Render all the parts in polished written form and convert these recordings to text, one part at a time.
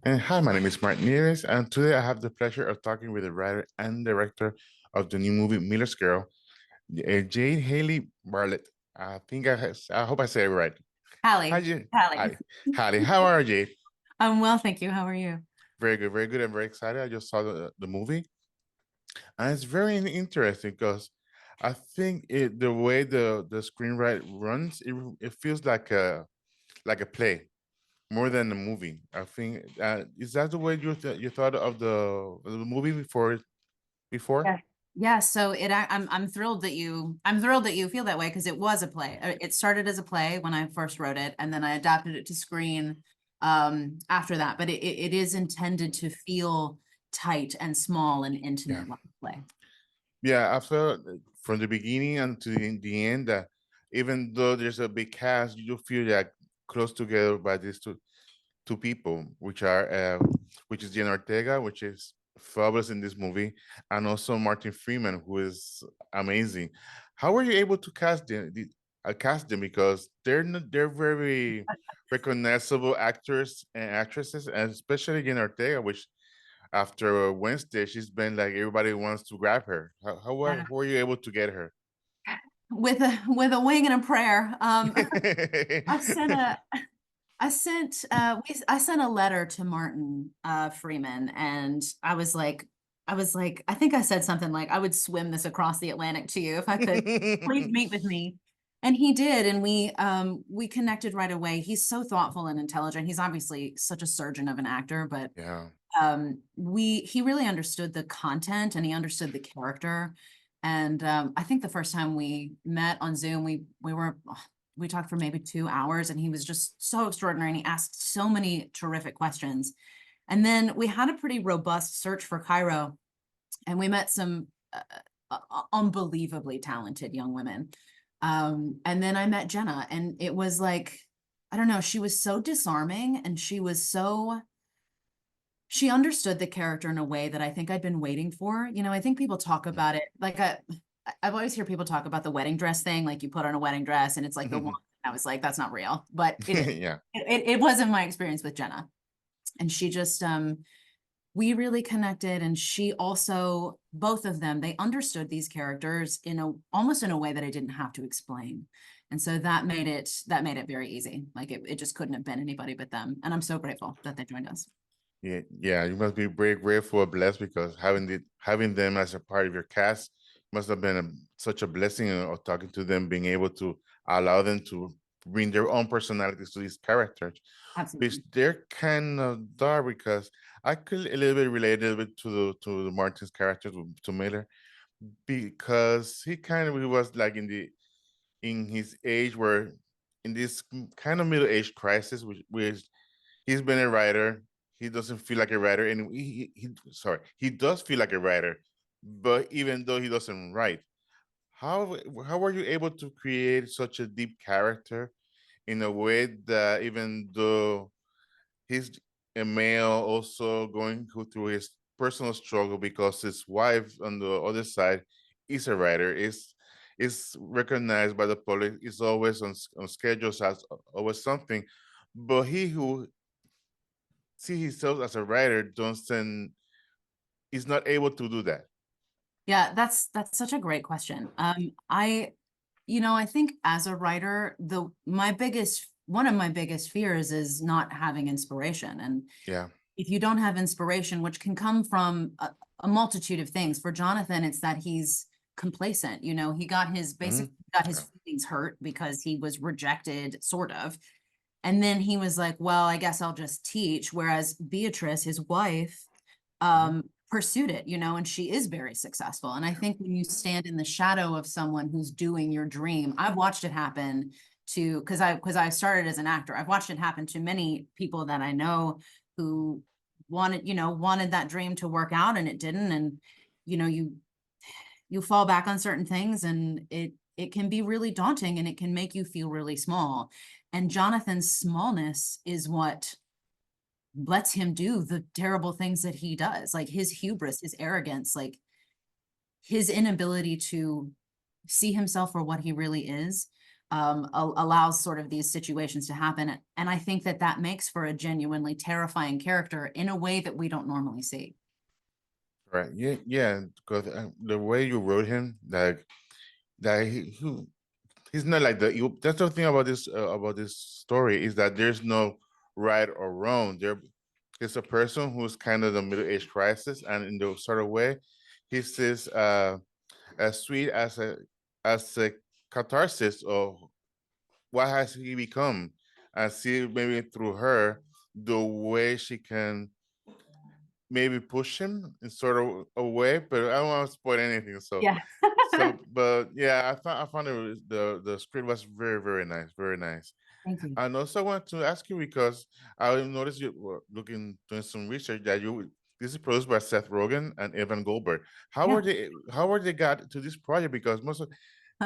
And hi, my name is Martin Nieves, and today I have the pleasure of talking with the writer and director of the new movie Miller's Girl, Jade Halley Bartlett. I hope I say it right. Hi, Hallie, Jade. Hallie. Hi, Hallie. How are you, Jade? I'm well, thank you. How are you? Very good, very good. I'm very excited. I just saw the movie, and it's very interesting because I think the way the screenwrite runs, it feels like a play more than a movie. I think is that the way you thought of the movie before? Yeah. Yeah, so I'm thrilled that you feel that way because it was a play. It started as a play when I first wrote it, and then I adapted it to screen after that. But it is intended to feel tight and small and Yeah, intimate like a play. yeah. I felt from the beginning until the end that even though there's a big cast, you feel like close together by these two people, which is Jenna Ortega, which is fabulous in this movie, and also Martin Freeman, who is amazing. How were you able to cast them because they're very recognizable actors and actresses, and especially Jenna Ortega, which after Wednesday she's been like everybody wants to grab her. Yeah. How were you able to get her? With a wing and a prayer. I sent a I sent a letter to Martin Freeman, and I was like, I think I said something like, I would swim this across the Atlantic to you if I could. Please meet with me. And he did, and we connected right away. He's so thoughtful and intelligent. He's obviously such a surgeon of an actor, but Yeah. he really understood the content and he understood the character. And I think the first time we met on Zoom, we talked for maybe 2 hours, and he was just so extraordinary, and he asked so many terrific questions. And then we had a pretty robust search for Cairo, and we met some unbelievably talented young women. And then I met Jenna, and it was like, I don't know, she was so disarming, and she understood the character in a way that I think I'd been waiting for. I think people talk about it like I've always heard people talk about the wedding dress thing, like you put on a wedding dress and it's like the one. I was like, that's not real, but it is. Yeah. It wasn't my experience with Jenna, and she just we really connected, and she also, both of them, they understood these characters in a almost in a way that I didn't have to explain. And so that made it very easy. Like it just couldn't have been anybody but them. And I'm so grateful that they joined us. Yeah, yeah, you must be very grateful and blessed because having them as a part of your cast must have been such a blessing of talking to them, being able to allow them to bring their own personalities to these characters, which Absolutely. they're kind of dark because I could a little bit relate a little bit to the Martin's character to Miller because he was like in his age where in this kind of middle age crisis, which he's been a writer. He doesn't feel like a writer, and he does feel like a writer, but even though he doesn't write, how how were you able to create such a deep character in a way that even though he's a male, also going through his personal struggle because his wife on the other side is a writer, is recognized by the public, is always on schedules, as always something, but he who see himself as a writer doesn't is not able to do that. Yeah, that's such a great question. I think as a writer, the my biggest one of my biggest fears is not having inspiration. And Yeah. if you don't have inspiration, which can come from a multitude of things, for Jonathan, it's that he's complacent. He got his Mhm. basically got his Yeah. feelings hurt because he was rejected, sort of. And then he was like, well, I guess I'll just teach. Whereas Beatrice, his wife, Mhm. pursued it, and she is very successful. And I think when you stand in the shadow of someone who's doing your dream, I've watched it happen to, because I started as an actor. I've watched it happen to many people that I know who wanted that dream to work out, and it didn't. And you fall back on certain things, and it can be really daunting, and it can make you feel really small. And Jonathan's smallness is what lets him do the terrible things that he does, like his hubris, his arrogance, like his inability to see himself for what he really is. allows sort of these situations to happen. And I think that that makes for a genuinely terrifying character in a way that we don't normally see. Right. Yeah. Yeah. Because the way you wrote him, like that he's not like that's the thing about this story is that there's no right or wrong. There is a person who's kind of the middle-age crisis, and in the sort of way, he's this as sweet as a catharsis of what has he become. I see maybe through her the way she can maybe push him in sort of a way, but I don't want to spoil anything. Yeah. But yeah, I found the script was very, very nice, very nice. Thank you. And also I want to ask you because I noticed you were doing some research that this is produced by Seth Rogen and Evan Goldberg. Yeah. How were they got to this project? Because most of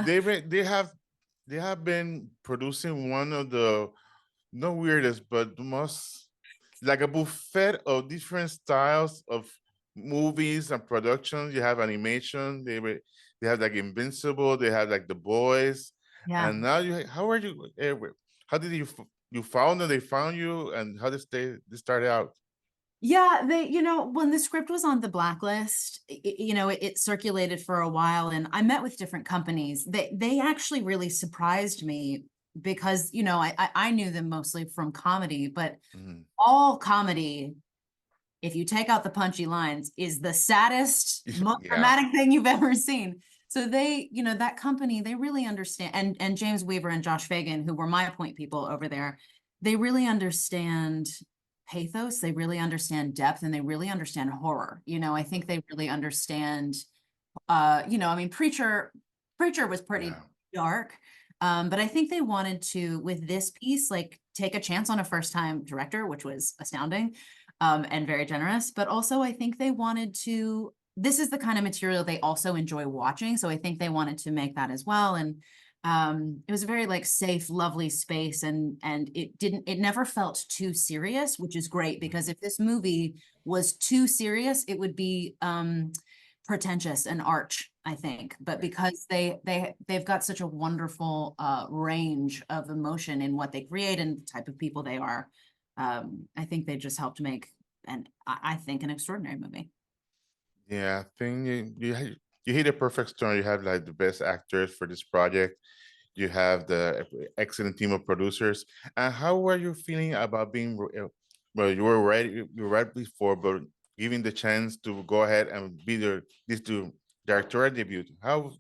they have been producing one of the no weirdest, but the most like a buffet of different styles of movies and productions. You have animation. They have like Invincible. They have like The Boys, Yeah. and now how are you? How did you found them? They found you, and how did they started out? Yeah, when the script was on the blacklist, it circulated for a while, and I met with different companies. They actually really surprised me because, I knew them mostly from comedy, but Mhm. all comedy, if you take out the punchy lines, is the saddest, most Yeah, dramatic thing you've ever seen. So that company, they really understand, and James Weaver and Josh Fagan, who were my point people over there, they really understand pathos, they really understand depth, and they really understand horror. I think they really understand, I mean, Preacher was pretty yeah, dark. But I think they wanted to, with this piece, like take a chance on a first time director, which was astounding, and very generous. But also, I think they wanted to, this is the kind of material they also enjoy watching. So I think they wanted to make that as well. And it was a very like safe, lovely space. And it never felt too serious, which is great because if this movie was too serious, it would be pretentious and arch, I think. But because they've got such a wonderful range of emotion in what they create and the type of people they are, I think they just helped make I think an extraordinary movie. yeah. I think you hit a perfect storm. You have like the best actors for this project. You have the excellent team of producers. And how were you feeling about being, well, you were right before, but giving the chance to go ahead and be this directorial debut? How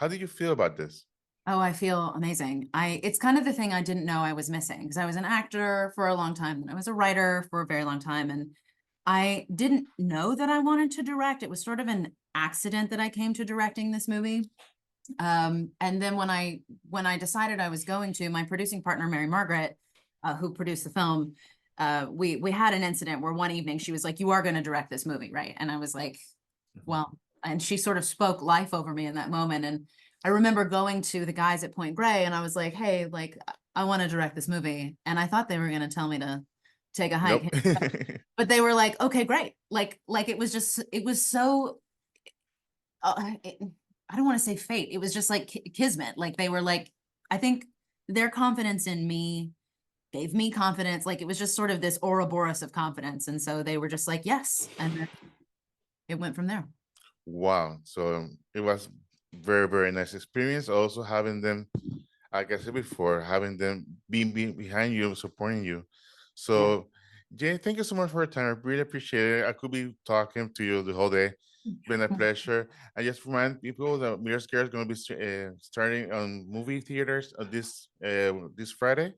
did you feel about this? Oh, I feel amazing. It's kind of the thing I didn't know I was missing because I was an actor for a long time and I was a writer for a very long time. And I didn't know that I wanted to direct. It was sort of an accident that I came to directing this movie. And then when I decided I was going to, my producing partner, Mary Margaret, who produced the film, we had an incident where one evening she was like, "You are going to direct this movie, right?" And I was like, Mhm. "Well," and she sort of spoke life over me in that moment. And I remember going to the guys at Point Grey and I was like, "Hey, like I want to direct this movie." And I thought they were going to tell me to take a Nope. hike, but they were like, "Okay, great." Like it was so I don't want to say fate. It was just like kismet. Like they were like, I think their confidence in me gave me confidence. Like it was just sort of this Ouroboros of confidence. And so they were just like, yes. And then it went from there. Wow. So it was very, very nice experience. Also having them, like I said before, having them being behind you, supporting you. Yeah. So, Jay, thank you so much for your time. I really appreciate it. I could be talking to you the whole day. Been a pleasure. I just remind people that Mirror Scare is going to be starting on movie theaters this Friday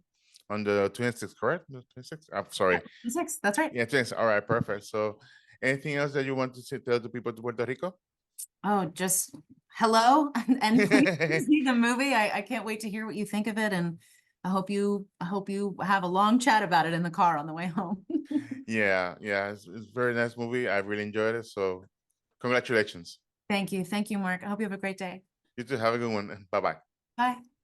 on the 26th, correct? The 26th? I'm sorry. 6. That's right. Yeah, 26th. All right, perfect. So, anything else that you want to tell the people to Puerto Rico? Oh, just hello and please see the movie. I can't wait to hear what you think of it. And I hope you have a long chat about it in the car on the way home. Yeah, yeah, it's a very nice movie. I really enjoyed it. So, congratulations. Thank you. Thank you, Mark. I hope you have a great day. You too. Have a good one. Bye bye. Bye.